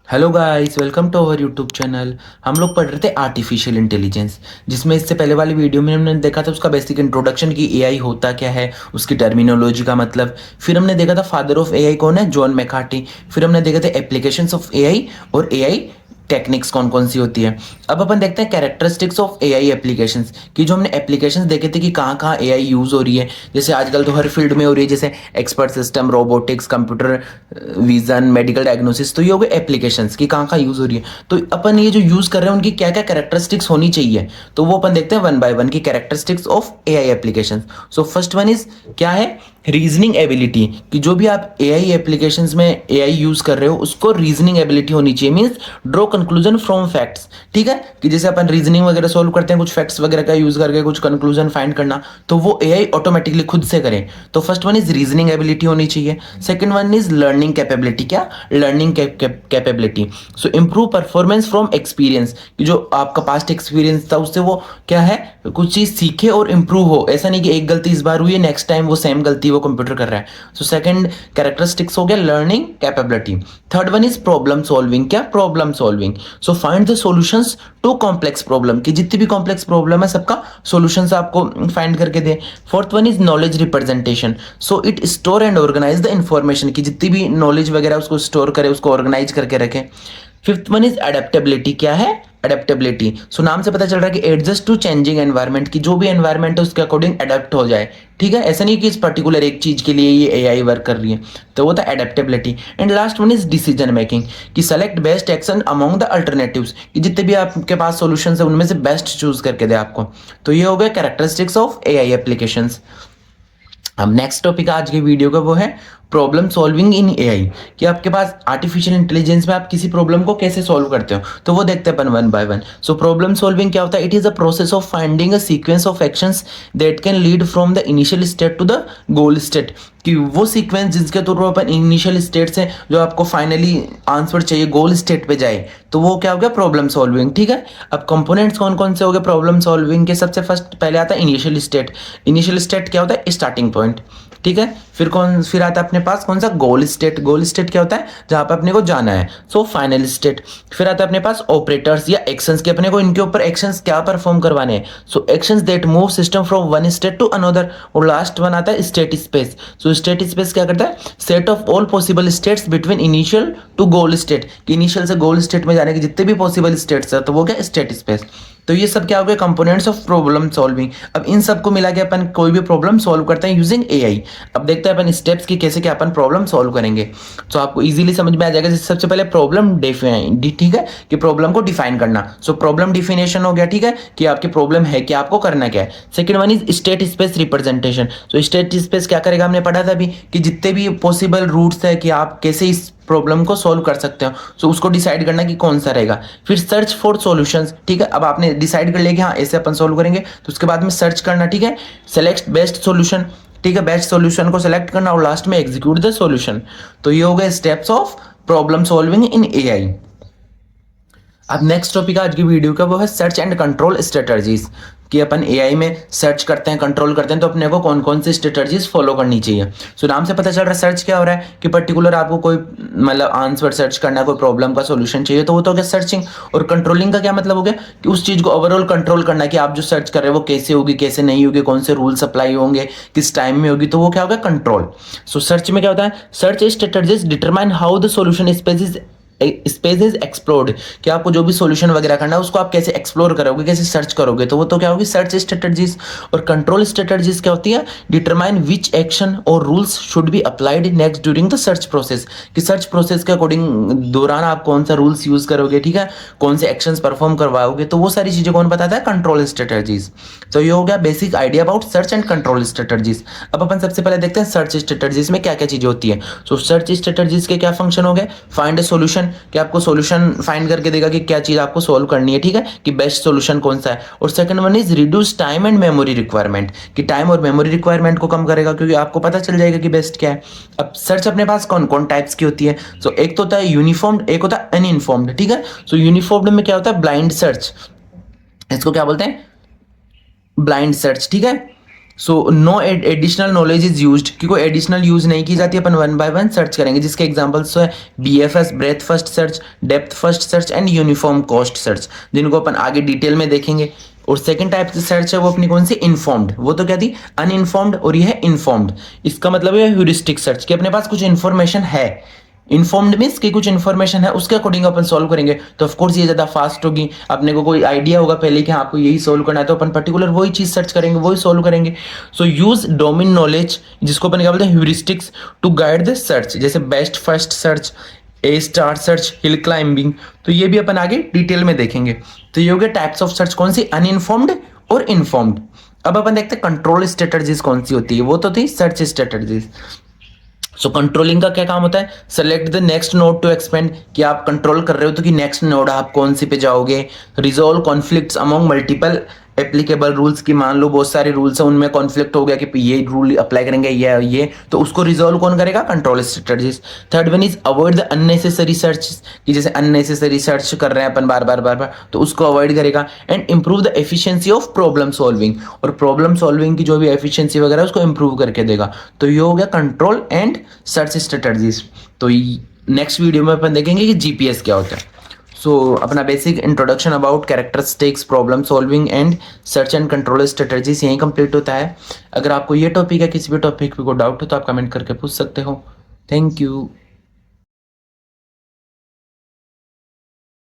Hello guys, welcome to our YouTube channel. हम लोग पढ़ रहे थे आर्टिफिशियल इंटेलिजेंस, जिसमें इससे पहले वाली वीडियो में हमने देखा था उसका बेसिक इंट्रोडक्शन की एआई होता क्या है, उसकी टर्मिनोलॉजी का मतलब। फिर हमने देखा था फादर ऑफ एआई कौन है, जॉन मैकार्टी। फिर हमने देखा था एप्लीकेशंस ऑफ एआई और एआई टेक्निक्स कौन कौन सी होती है। अब अपन देखते हैं कैरेक्टरिस्टिक्स ऑफ एआई एप्लीकेशंस की। जो हमने एप्लीकेशंस देखे थे कि कहाँ कहाँ एआई यूज हो रही है, जैसे आजकल तो हर फील्ड में हो रही है, जैसे expert system, robotics, computer vision, medical diagnosis. तो ये हो गए एप्लीकेशंस की कहाँ कहाँ यूज हो रही है। तो अपन ये जो यूज कर रहे हैं उनकी क्या क्या कैरेक्टरिस्टिक्स होनी चाहिए, तो वो अपन देखते हैं वन बाय वन की characteristics of AI application. So first one is क्या है, रीजनिंग एबिलिटी। कि जो भी आप एआई एप्लीकेशंस में एआई यूज कर रहे हो उसको रीजनिंग एबिलिटी होनी चाहिए। Means draw conclusion from facts. ठीक है, कि जैसे अपन रीजनिंग वगैरह सॉल्व करते हैं कुछ फैक्ट्स वगैरह का यूज करके कुछ कंक्लूजन फाइंड करना, तो वो एआई ऑटोमेटिकली खुद से करे। तो first one is reasoning ability होनी चाहिए। Second one is learning capability. क्या, learning capability. So improve performance from experience. कि जो आपका पास्ट एक्सपीरियंस था उससे वो क्या है, कुछ चीज सीखे और इंप्रूव हो। ऐसा नहीं कि एक गलती इस बार हुई है नेक्स्ट टाइम वो सेम गलती वो कंप्यूटर कर रहा है। सो सेकंड कैरेक्टरिस्टिक्स हो गया learning capability. Third one is problem solving. क्या, problem solving. So find the solutions to complex problem. की जितनी भी कॉम्प्लेक्स प्रॉब्लम है सबका सॉल्यूशंस आपको फाइंड करके दे। Fourth one is knowledge representation. So it store and organise the information. की जितनी भी नॉलेज वगैरह उसको स्टोर करे, उसको ऑर्गेनाइज करके रखे। Fifth one is adaptability. क्या है, अडेप्टेबिलिटी। सो नाम से पता चल रहा है कि एडजस्ट टू चेंजिंग एनवायरनमेंट। की जो भी एनवायरनमेंट है उसके अकॉर्डिंग अडेप्ट हो जाए। ठीक है, ऐसा नहीं कि इस पर्टिकुलर एक चीज के लिए ये एआई वर्क कर रही है। तो वो था adaptability. And last one is decision making. कि select best action among the alternatives. कि जितने भी आपके पास सॉल्यूशंस है उनमें से बेस्ट चूज करके दे आपको। तो ये हो गया कैरेक्टरिस्टिक्स ऑफ एआई एप्लीकेशंस। अब नेक्स्ट टॉपिक आज के वीडियो का वो है प्रॉब्लम सॉल्विंग इन एआई। कि आपके पास आर्टिफिशियल इंटेलिजेंस में आप किसी प्रॉब्लम को कैसे सॉल्व करते हो, तो वो देखते हैं अपन one by one. So problem solving क्या होता है, it is a process of finding a sequence of actions that can lead from the initial state to the goal state. कि वो सीक्वेंस जिसके थ्रू अपन इनिशियल स्टेट से जो आपको finally answer चाहिए गोल स्टेट पे जाए, तो वो क्या हो गया, प्रॉब्लम सॉल्विंग। ठीक है, अब कंपोनेंट्स कौन कौन से हो गए प्रॉब्लम सॉल्विंग के। सबसे फर्स्ट पहले आता है इनिशियल स्टेट। इनिशियल स्टेट क्या होता है, स्टार्टिंग पॉइंट। ठीक है, फिर आता है अपने पास कौन सा, गोल स्टेट। गोल स्टेट क्या होता है, जहां पर अपने को जाना है। So final state. फिर आता है अपने पास ऑपरेटर्स या एक्शंस के, अपने को इनके ऊपर एक्शंस क्या परफॉर्म करवाने हैं। So actions that move system from one state to another. और लास्ट वन आता है state space. So state space क्या करता है, set of all possible states between initial to goal state. Initial से गोल स्टेट में जाने के जितने भी पॉसिबल स्टेट्स है तो वो क्या, स्टेट स्पेस। तो ये सब क्या हो गए, कंपोनेंट्स ऑफ प्रॉब्लम सॉल्विंग। अब इन सबको मिला के अपन कोई भी प्रॉब्लम सॉल्व करते हैं यूजिंग एआई। अब देखते हैं अपन स्टेप्स की कैसे क्या अपन प्रॉब्लम सॉल्व करेंगे। तो आपको इजीली समझ में आ जाएगा। जैसे सबसे पहले प्रॉब्लम डिफाइन, ठीक है, कि प्रॉब्लम को डिफाइन करना। सो प्रॉब्लम डिफिनेशन हो गया। ठीक है, कि आपकी प्रॉब्लम है कि आपको करना क्या है। Second one is state space representation. So state space क्या करेगा, हमने पढ़ा था अभी कि जितने भी पॉसिबल रूट्स है कि आप कैसे इस प्रॉब्लम को सॉल्व कर सकते हो, सो उसको डिसाइड करना कि कौन सा रहेगा। फिर सर्च फॉर सॉल्यूशंस। ठीक है, अब आपने डिसाइड कर लिया कि हाँ ऐसे अपन सॉल्व करेंगे, तो उसके बाद में सर्च करना। ठीक है, सेलेक्ट बेस्ट सॉल्यूशन। ठीक है, बेस्ट सॉल्यूशन को सेलेक्ट करना और लास्ट में एग्जीक्यूट द सॉल्यूशन। तो ये हो गए steps of problem solving in AI. अब नेक्स्ट टॉपिक आज की वीडियो का वो है सर्च एंड कंट्रोल स्ट्रेटजीज। कि अपन एआई में सर्च करते हैं, कंट्रोल करते हैं, तो अपने को कौन कौन सी स्ट्रेटजीज फॉलो करनी चाहिए। सो नाम से पता चल रहा है सर्च क्या हो रहा है, कि पर्टिकुलर आपको कोई मतलब आंसर सर्च करना है, कोई प्रॉब्लम का सॉल्यूशन चाहिए, तो वो तो हो गया सर्चिंग। और कंट्रोलिंग का क्या मतलब हो गया, कि उस चीज को ओवरऑल कंट्रोल करना, कि आप जो सर्च कर रहे हो वो कैसे होगी, कैसे नहीं होगी, कौन से रूल्स अप्लाई होंगे, किस टाइम में होगी, तो वो क्या होगा, कंट्रोल। सो सर्च में क्या होता है, search strategies determine how the solution space is explored. कि आपको जो भी सॉल्यूशन वगैरह करना है उसको आप कैसे एक्सप्लोर करोगे, कैसे सर्च करोगे, तो वो तो क्या होगी, सर्च स्ट्रेटजीज। और कंट्रोल स्ट्रेटजीज क्या होती है, डिटरमाइन विच एक्शन और rules should be applied next during the search process. कि सर्च प्रोसेस के अकॉर्डिंग दौरान आप कौन सा रूल्स यूज करोगे, ठीक है, कौन से एक्शंस परफॉर्म करवाओगे, तो वो सारी चीजें कौन बताता है, कंट्रोल स्ट्रेटजीज। तो ये हो गया basic idea about search and control strategies. अब अपन सबसे पहले देखते हैं सर्च स्ट्रेटजीज में क्या क्या चीजें होती है। सो सर्च स्ट्रेटजीज के क्या फंक्शन हो गए, फाइंड अ सॉल्यूशन। कि आपको सॉल्यूशन फाइंड करके देगा कि क्या चीज आपको सॉल्व करनी है। ठीक है, कि बेस्ट सॉल्यूशन कौन सा है। और second one is reduce time and memory requirement. कि टाइम और मेमोरी रिक्वायरमेंट को कम करेगा, क्योंकि आपको पता चल जाएगा कि बेस्ट क्या है। अब सर्च अपने पास कौन कौन टाइप्स की होती है। सो एक तो होता है यूनिफॉर्म्ड, एक होता है अनइनफॉर्म्ड। ठीक है, सो यूनिफॉर्म्ड में क्या होता है, ब्लाइंड सर्च। इसको क्या बोलते हैं, ब्लाइंड सर्च। ठीक है, so no additional knowledge is used, कि कोई एडिशनल यूज नहीं की जाती, अपन वन बाय वन सर्च करेंगे, जिसके एग्जांपल्स है BFS breadth first search, depth first search and uniform cost search, जिनको अपन आगे डिटेल में देखेंगे। और सेकंड टाइप की सर्च है वो अपनी कौन सी, इन्फॉर्म्ड, वो तो क्या थी अनइन्फॉर्म्ड, और ये है इन्फॉर्म्ड। इसका मतलब है ह्यूरिस्टिक सर्च, कि अपने पास कुछ इन्फॉर्मेशन है, इन्फॉर्म्ड मीन्स कि कुछ इन्फॉर्मेशन है उसके अकॉर्डिंग अपन सॉल्व करेंगे, तो ऑफकोर्स ये ज्यादा फास्ट होगी। अपने को कोई आइडिया होगा पहले कि हाँ आपको यही सॉल्व करना है, तो अपन पर्टिकुलर वही चीज सर्च करेंगे, वही सॉल्व करेंगे। सो यूज डोमेन नॉलेज, जिसको अपन क्या बोलते हैं heuristics, to guide the search, जैसे best first search, A star search, hill climbing, तो ये भी अपन आगे डिटेल में देखेंगे। तो ये हो गया टाइप्स ऑफ सर्च कौन सी, अनइन्फॉर्म्ड और इन्फॉर्म्ड। अब अपन देखते हैं कंट्रोल स्ट्रेटजीज कौन सी होती है, वो तो थी सर्च स्ट्रेटजीज। सो कंट्रोलिंग का क्या काम होता है, select the next node to expand, कि आप कंट्रोल कर रहे हो तो कि नेक्स्ट नोड आप कौन सी पे जाओगे। Resolve conflicts among multiple applicable rules, की मान लो बहुत सारे रूल्स हैं उनमें कॉन्फ्लिक्ट हो गया कि ये रूल अप्लाई करेंगे ये, तो उसको रिजोल्व कौन करेगा, control strategies. Third one is avoid the unnecessary search, कि जैसे अननेसेसरी सर्च कर रहे हैं अपन बार बार, तो उसको अवॉइड करेगा। And improve the efficiency of problem solving, और प्रॉब्लम सॉल्विंग की जो भी एफिशिएंसी वगैरह है उसको इंप्रूव करके देगा। तो ये हो गया कंट्रोल एंड सर्च स्ट्रेटजीज। तो नेक्स्ट वीडियो में अपन देखेंगे कि जीपीएस क्या होता है। सो अपना basic introduction about characteristics, problem solving and search and control strategies यहीं कंप्लीट होता है। अगर आपको ये टॉपिक या किसी भी टॉपिक पे कोई डाउट हो तो आप कमेंट करके पूछ सकते हो। Thank you.